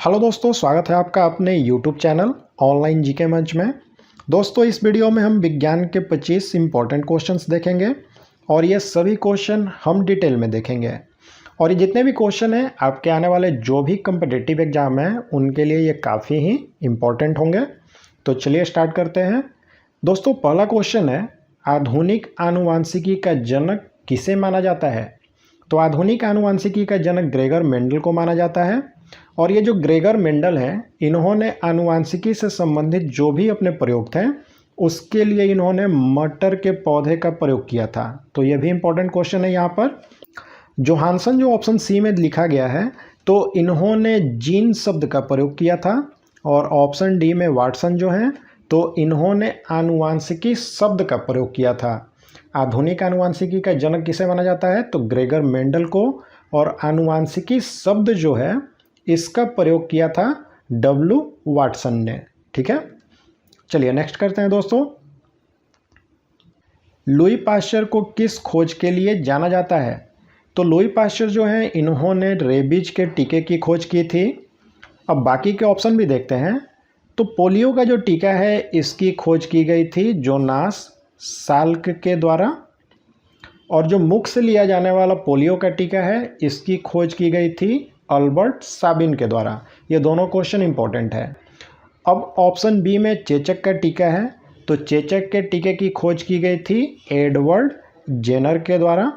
Hello दोस्तों, स्वागत है आपका अपने YouTube चैनल ऑनलाइन जीके मंच में। दोस्तों, इस वीडियो में हम विज्ञान के 25 इम्पॉर्टेंट क्वेश्चंस देखेंगे और ये सभी क्वेश्चन हम डिटेल में देखेंगे। और ये जितने भी क्वेश्चन हैं आपके आने वाले जो भी कम्पिटिटिव एग्जाम हैं उनके लिए ये काफ़ी ही इम्पॉर्टेंट होंगे। तो चलिए स्टार्ट करते हैं। दोस्तों, पहला क्वेश्चन है, आधुनिक आनुवांशिकी का जनक किसे माना जाता है? तो आधुनिक आनुवांशिकी का जनक ग्रेगर मेंडल को माना जाता है। और ये जो ग्रेगर मेंडल हैं, इन्होंने आनुवांशिकी से संबंधित जो भी अपने प्रयोग थे उसके लिए इन्होंने मटर के पौधे का प्रयोग किया था। तो ये भी इम्पोर्टेंट क्वेश्चन है यहाँ पर। जोहानसन जो ऑप्शन सी में लिखा गया है, तो इन्होंने जीन शब्द का प्रयोग किया था। और ऑप्शन डी में वाटसन जो हैं, तो इन्होंने आनुवांशिकी शब्द का प्रयोग किया था। आधुनिक आनुवांशिकी का जनक किसे माना जाता है? तो ग्रेगर मेंडल को। और आनुवांशिकी शब्द जो है इसका प्रयोग किया था डब्ल्यू वाटसन ने। ठीक है, चलिए नेक्स्ट करते हैं दोस्तों। लुई पाश्चर को किस खोज के लिए जाना जाता है? तो लुई पाश्चर जो है इन्होंने रेबीज के टीके की खोज की थी। अब बाकी के ऑप्शन भी देखते हैं। तो पोलियो का जो टीका है इसकी खोज की गई थी जोनास साल्क के द्वारा। और जो मुख से लिया जाने वाला पोलियो का टीका है इसकी खोज की गई थी अल्बर्ट साबिन के द्वारा। ये दोनों क्वेश्चन इंपॉर्टेंट है। अब ऑप्शन बी में चेचक का टीका है, तो चेचक के टीके की खोज की गई थी एडवर्ड जेनर के द्वारा।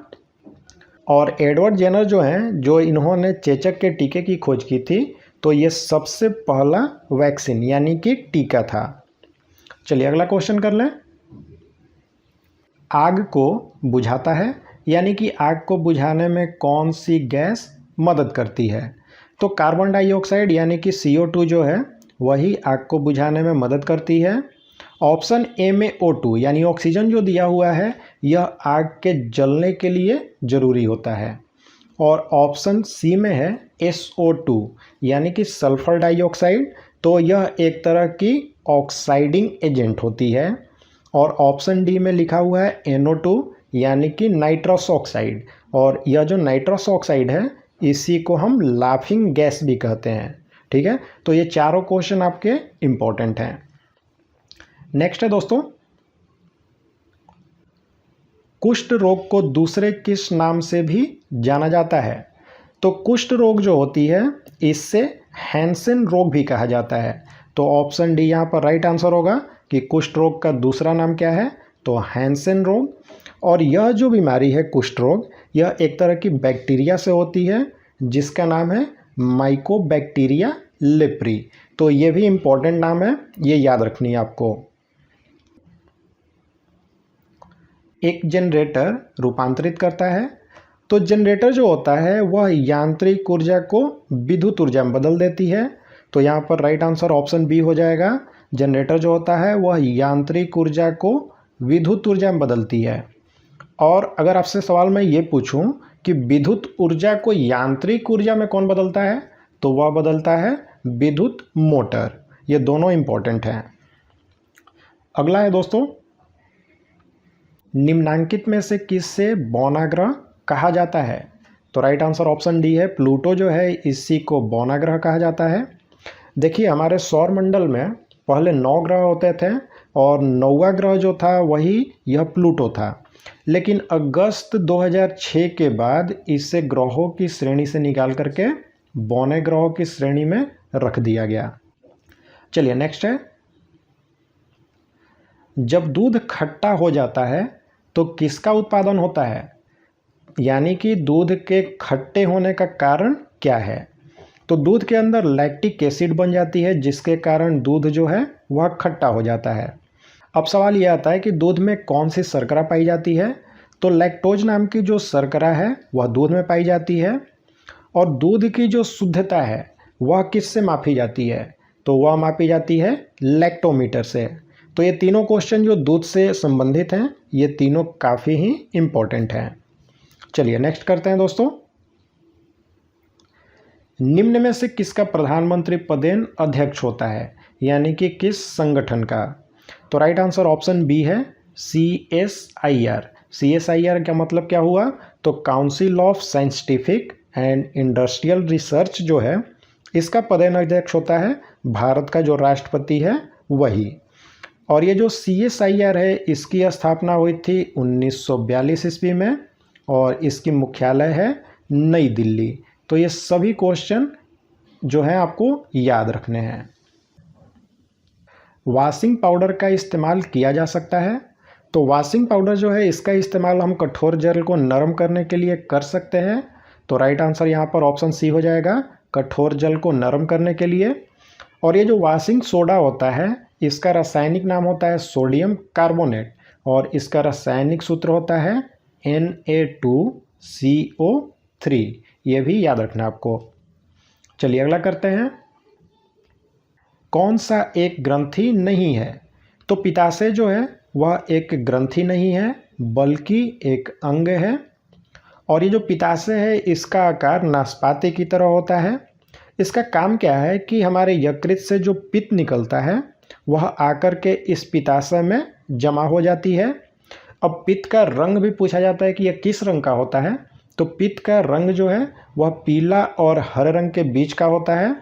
और एडवर्ड जेनर जो हैं, जो इन्होंने चेचक के टीके की खोज की थी, तो ये सबसे पहला वैक्सीन यानी कि टीका था। चलिए अगला क्वेश्चन कर लें। आग को बुझाता है, यानी कि आग को बुझाने में कौन सी गैस मदद करती है? तो कार्बन डाइऑक्साइड यानी कि CO2 जो है वही आग को बुझाने में मदद करती है। ऑप्शन ए में O2 यानी ऑक्सीजन जो दिया हुआ है यह आग के जलने के लिए ज़रूरी होता है। और ऑप्शन सी में है SO2 यानी कि सल्फर डाइऑक्साइड, तो यह एक तरह की ऑक्साइडिंग एजेंट होती है। और ऑप्शन डी में लिखा हुआ है NO2 यानी कि नाइट्रस ऑक्साइड, और यह जो नाइट्रस ऑक्साइड है इसी को हम लाफिंग गैस भी कहते हैं। ठीक है, तो ये चारों क्वेश्चन आपके इम्पोर्टेंट हैं। नेक्स्ट है दोस्तों, कुष्ठ रोग को दूसरे किस नाम से भी जाना जाता है? तो कुष्ठ रोग जो होती है इससे हैंसेन रोग भी कहा जाता है। तो ऑप्शन डी यहाँ पर राइट आंसर होगा कि कुष्ठ रोग का दूसरा नाम क्या है? तो हैंसेन रोग। और यह जो बीमारी है कुष्ठ रोग, यह एक तरह की बैक्टीरिया से होती है जिसका नाम है माइकोबैक्टीरिया लेप्री। तो ये भी इम्पोर्टेंट नाम है, ये याद रखनी है आपको। एक जनरेटर रूपांतरित करता है, तो जनरेटर जो होता है वह यांत्रिक ऊर्जा को विद्युत ऊर्जा में बदल देती है। तो यहाँ पर राइट आंसर ऑप्शन बी हो जाएगा। जनरेटर जो होता है वह यांत्रिक ऊर्जा को विद्युत ऊर्जा में बदलती है। और अगर आपसे सवाल मैं ये पूछूं कि विद्युत ऊर्जा को यांत्रिक ऊर्जा में कौन बदलता है, तो वह बदलता है विद्युत मोटर। ये दोनों इंपॉर्टेंट हैं। अगला है दोस्तों, निम्नांकित में से किससे बौनाग्रह कहा जाता है? तो राइट आंसर ऑप्शन डी है, प्लूटो जो है इसी को बौनाग्रह कहा जाता है। देखिए, हमारे सौर मंडल में पहले 9 ग्रह होते थे और 9वां ग्रह जो था वही यह प्लूटो था। लेकिन अगस्त 2006 के बाद इसे ग्रहों की श्रेणी से निकाल करके बौने ग्रहों की श्रेणी में रख दिया गया। चलिए नेक्स्ट है, जब दूध खट्टा हो जाता है तो किसका उत्पादन होता है? यानी कि दूध के खट्टे होने का कारण क्या है? तो दूध के अंदर लैक्टिक एसिड बन जाती है जिसके कारण दूध जो है वह खट्टा हो जाता है। अब सवाल यह आता है कि दूध में कौन सी शर्करा पाई जाती है? तो लैक्टोज नाम की जो शर्करा है वह दूध में पाई जाती है। और दूध की जो शुद्धता है वह किससे मापी जाती है? तो वह मापी जाती है लैक्टोमीटर से। तो ये तीनों क्वेश्चन जो दूध से संबंधित हैं ये तीनों काफ़ी ही इम्पोर्टेंट हैं। चलिए नेक्स्ट करते हैं दोस्तों। निम्न में से किसका प्रधानमंत्री पदेन अध्यक्ष होता है, यानी कि किस संगठन का? तो राइट आंसर ऑप्शन बी है CSIR। CSIR का मतलब क्या हुआ? तो council of scientific and industrial research जो है इसका प्रधानाध्यक्ष होता है भारत का जो राष्ट्रपति है वही। और ये जो CSIR है इसकी स्थापना हुई थी 1942 ईस्वी में और इसकी मुख्यालय है नई दिल्ली। तो ये सभी क्वेश्चन जो है आपको याद रखने हैं। वॉशिंग पाउडर का इस्तेमाल किया जा सकता है। तो वॉशिंग पाउडर जो है इसका इस्तेमाल हम कठोर जल को नरम करने के लिए कर सकते हैं। तो राइट आंसर यहाँ पर ऑप्शन सी हो जाएगा, कठोर जल को नरम करने के लिए। और ये जो वॉशिंग सोडा होता है इसका रासायनिक नाम होता है सोडियम कार्बोनेट और इसका रासायनिक सूत्र होता है Na2CO3। ये भी याद रखना आपको। चलिए अगला करते हैं। कौन सा एक ग्रंथि नहीं है? तो पित्ताशय जो है वह एक ग्रंथि नहीं है बल्कि एक अंग है। और ये जो पित्ताशय है इसका आकार नाशपाती की तरह होता है। इसका काम क्या है कि हमारे यकृत से जो पित्त निकलता है वह आकर के इस पित्ताशय में जमा हो जाती है। अब पित्त का रंग भी पूछा जाता है कि यह किस रंग का होता है। तो पित्त का रंग जो है वह पीला और हरे रंग के बीच का होता है।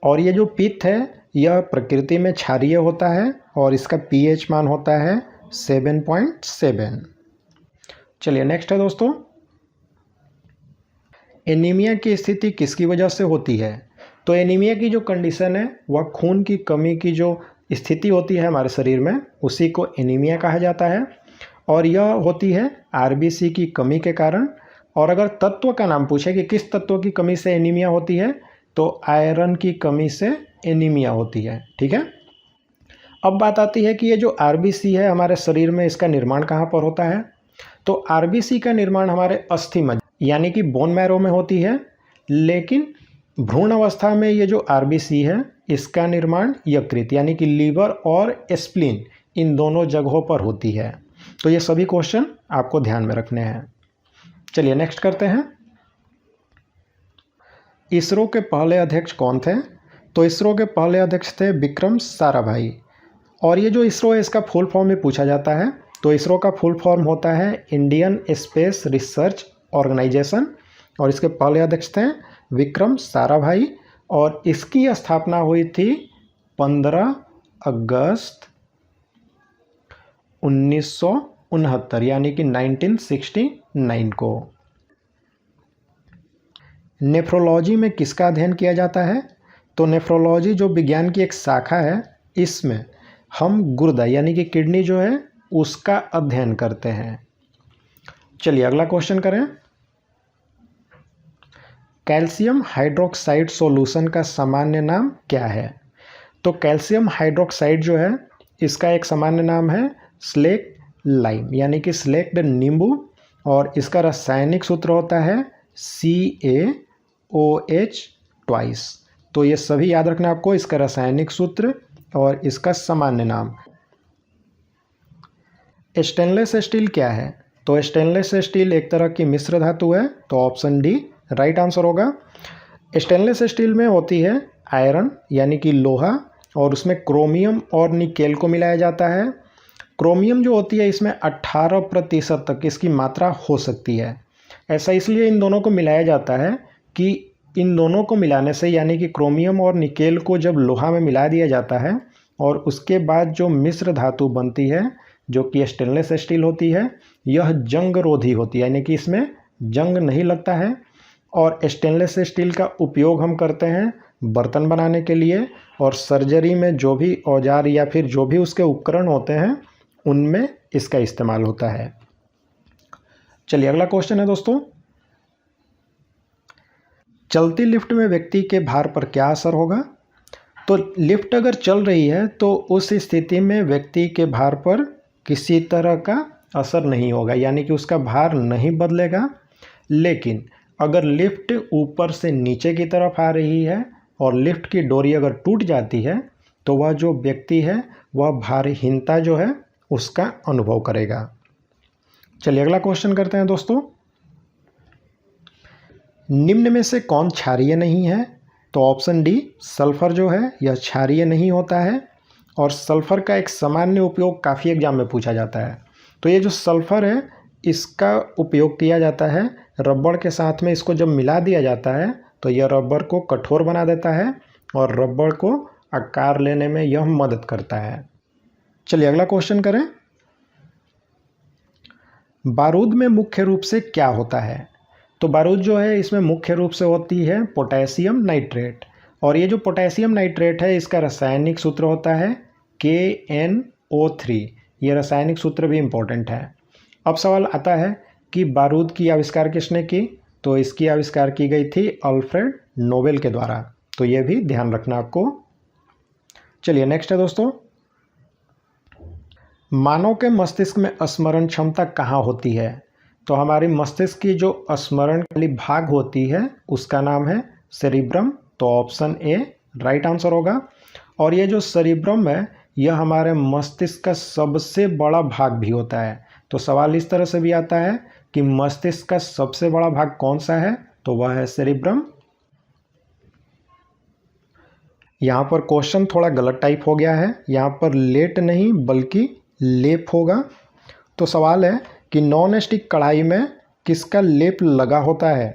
और ये जो पित्त है यह प्रकृति में क्षारीय होता है और इसका pH मान होता है 7.7। चलिए नेक्स्ट है दोस्तों, एनीमिया की स्थिति किसकी वजह से होती है? तो एनीमिया की जो कंडीशन है वह खून की कमी की जो स्थिति होती है हमारे शरीर में उसी को एनीमिया कहा जाता है। और यह होती है RBC की कमी के कारण। और अगर तत्व का नाम पूछे कि किस तत्व की कमी से एनीमिया होती है तो आयरन की कमी से एनीमिया होती है। ठीक है। अब बात आती है कि ये जो RBC है हमारे शरीर में इसका निर्माण कहाँ पर होता है? तो RBC का निर्माण हमारे अस्थि मज्जा यानी कि बोन मैरो में होती है। लेकिन भ्रूण अवस्था में ये जो RBC है इसका निर्माण यकृत यानी कि लीवर और स्प्लीन इन दोनों जगहों पर होती है। तो ये सभी क्वेश्चन आपको ध्यान में रखने हैं। चलिए नेक्स्ट करते हैं। इसरो के पहले अध्यक्ष कौन थे? तो इसरो के पहले अध्यक्ष थे विक्रम साराभाई। और ये जो इसरो है इसका फुल फॉर्म में पूछा जाता है। तो इसरो का फुल फॉर्म होता है इंडियन स्पेस रिसर्च ऑर्गेनाइजेशन और इसके पहले अध्यक्ष थे विक्रम साराभाई। और इसकी स्थापना हुई थी 15 अगस्त 1969 यानी कि 1969 को। नेफ्रोलॉजी में किसका अध्ययन किया जाता है? तो नेफ्रोलॉजी जो विज्ञान की एक शाखा है इसमें हम गुर्दा यानी कि किडनी जो है उसका अध्ययन करते हैं। चलिए अगला क्वेश्चन करें। कैल्शियम हाइड्रोक्साइड सॉल्यूशन का सामान्य नाम क्या है? तो कैल्शियम हाइड्रोक्साइड जो है इसका एक सामान्य नाम है स्लेक्ट लाइम यानी कि स्लेक्ट नींबू। और इसका रासायनिक सूत्र होता है CaOH ट्वाइस। तो ये सभी याद रखना आपको, इसका रासायनिक सूत्र और इसका सामान्य नाम। स्टेनलेस स्टील क्या है? तो स्टेनलेस स्टील एक तरह की मिश्र धातु है। तो ऑप्शन डी राइट आंसर होगा। स्टेनलेस स्टील में होती है आयरन यानी कि लोहा और उसमें क्रोमियम और निकेल को मिलाया जाता है। क्रोमियम जो होती है इसमें 18% तक इसकी मात्रा हो सकती है। ऐसा इसलिए इन दोनों को मिलाया जाता है कि इन दोनों को मिलाने से यानी कि क्रोमियम और निकेल को जब लोहा में मिला दिया जाता है और उसके बाद जो मिश्र धातु बनती है जो कि स्टेनलेस स्टील होती है यह जंग रोधी होती है यानी कि इसमें जंग नहीं लगता है। और स्टेनलेस स्टील का उपयोग हम करते हैं बर्तन बनाने के लिए और सर्जरी में जो भी औजार या फिर जो भी उसके उपकरण होते हैं उनमें इसका इस्तेमाल होता है। चलिए अगला क्वेश्चन है दोस्तों, चलती लिफ्ट में व्यक्ति के भार पर क्या असर होगा? तो लिफ्ट अगर चल रही है तो उस स्थिति में व्यक्ति के भार पर किसी तरह का असर नहीं होगा यानी कि उसका भार नहीं बदलेगा। लेकिन अगर लिफ्ट ऊपर से नीचे की तरफ आ रही है और लिफ्ट की डोरी अगर टूट जाती है तो वह जो व्यक्ति है वह भारहीनता जो है उसका अनुभव करेगा। चलिए अगला क्वेश्चन करते हैं दोस्तों, निम्न में से कौन क्षारीय नहीं है? तो ऑप्शन डी सल्फर जो है यह क्षारीय नहीं होता है। और सल्फर का एक सामान्य उपयोग काफ़ी एग्जाम में पूछा जाता है। तो ये जो सल्फर है इसका उपयोग किया जाता है रबड़ के साथ में, इसको जब मिला दिया जाता है तो यह रबर को कठोर बना देता है और रबर को आकार लेने में यह मदद करता है। चलिए अगला क्वेश्चन करें। बारूद में मुख्य रूप से क्या होता है? तो बारूद जो है इसमें मुख्य रूप से होती है पोटेशियम नाइट्रेट, और ये जो पोटेशियम नाइट्रेट है इसका रासायनिक सूत्र होता है KNO3। ये रासायनिक सूत्र भी इम्पोर्टेंट है। अब सवाल आता है कि बारूद की आविष्कार किसने की? तो इसकी आविष्कार की गई थी अल्फ्रेड नोबेल के द्वारा, तो ये भी ध्यान रखना आपको। चलिए नेक्स्ट है दोस्तों, मानव के मस्तिष्क में स्मरण क्षमता कहाँ होती है? तो हमारी मस्तिष्क की जो स्मरण वाली भाग होती है उसका नाम है सेरिब्रम, तो ऑप्शन ए राइट आंसर होगा। और ये जो सेरिब्रम है यह हमारे मस्तिष्क का सबसे बड़ा भाग भी होता है। तो सवाल इस तरह से भी आता है कि मस्तिष्क का सबसे बड़ा भाग कौन सा है? तो वह है सेरिब्रम। यहाँ पर क्वेश्चन थोड़ा गलत टाइप हो गया है, यहाँ पर लेट नहीं बल्कि लेप होगा। तो सवाल है कि नॉन स्टिक कढ़ाई में किसका लेप लगा होता है?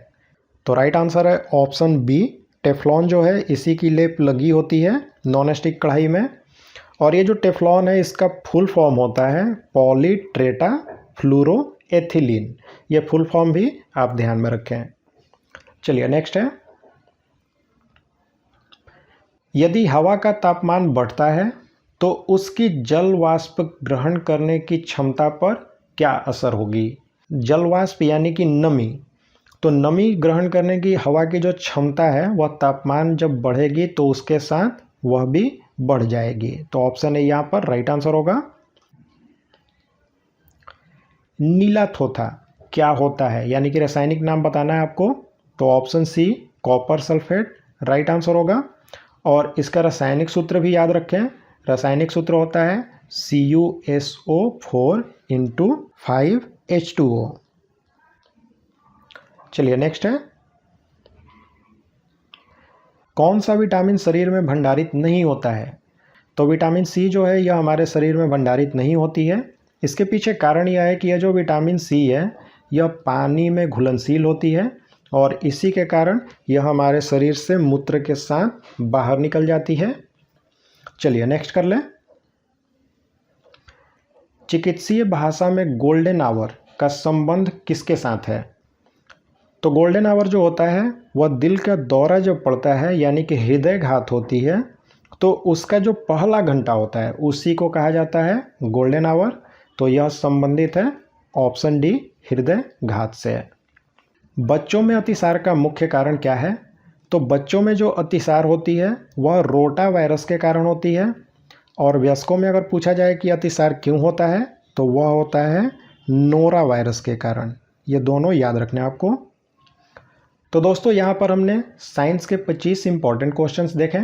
तो राइट आंसर है ऑप्शन बी, टेफ्लॉन जो है इसी की लेप लगी होती है नॉन स्टिक कढ़ाई में। और ये जो टेफ्लॉन है इसका फुल फॉर्म होता है पॉलीट्रेटा फ्लोरोएथिलीन। ये फुल फॉर्म भी आप ध्यान में रखें। चलिए नेक्स्ट है, यदि हवा का तापमान बढ़ता है तो उसकी जल वाष्प ग्रहण करने की क्षमता पर क्या असर होगी? जल वाष्प यानी कि नमी, तो नमी ग्रहण करने की हवा की जो क्षमता है वह तापमान जब बढ़ेगी तो उसके साथ वह भी बढ़ जाएगी। तो ऑप्शन ए यहाँ पर राइट आंसर होगा। नीला थोथा क्या होता है, यानी कि रासायनिक नाम बताना है आपको। तो option C copper sulphate right answer होगा। और इसका रासायनिक सूत्र भी याद रखें, रासायनिक सूत्र होता है CuSO4 × 5H2O। चलिए नेक्स्ट है, कौन सा विटामिन शरीर में भंडारित नहीं होता है? तो विटामिन सी जो है यह हमारे शरीर में भंडारित नहीं होती है। इसके पीछे कारण यह है कि यह जो विटामिन सी है यह पानी में घुलनशील होती है और इसी के कारण यह हमारे शरीर से मूत्र के साथ बाहर निकल जाती है। चलिए नेक्स्ट कर लें, चिकित्सीय भाषा में गोल्डन आवर का संबंध किसके साथ है? तो गोल्डन आवर जो होता है वह दिल का दौरा जब पड़ता है यानी कि हृदयघात होती है तो उसका जो पहला घंटा होता है उसी को कहा जाता है गोल्डन आवर। तो यह संबंधित है ऑप्शन डी हृदयघात से। बच्चों में अतिसार का मुख्य कारण क्या है? तो बच्चों में जो अतिसार होती है वह रोटा वायरस के कारण होती है। और वयस्कों में अगर पूछा जाए कि अतिसार क्यों होता है तो वह होता है नोरा वायरस के कारण। ये दोनों याद रखना है आपको। तो दोस्तों यहाँ पर हमने साइंस के 25 इंपॉर्टेंट क्वेश्चंस देखे।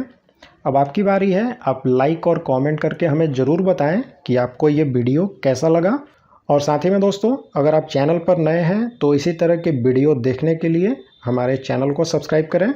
अब आपकी बारी है, आप लाइक और कमेंट करके हमें ज़रूर बताएं कि आपको ये वीडियो कैसा लगा। और साथ ही में दोस्तों अगर आप चैनल पर नए हैं तो इसी तरह के वीडियो देखने के लिए हमारे चैनल को सब्सक्राइब करें।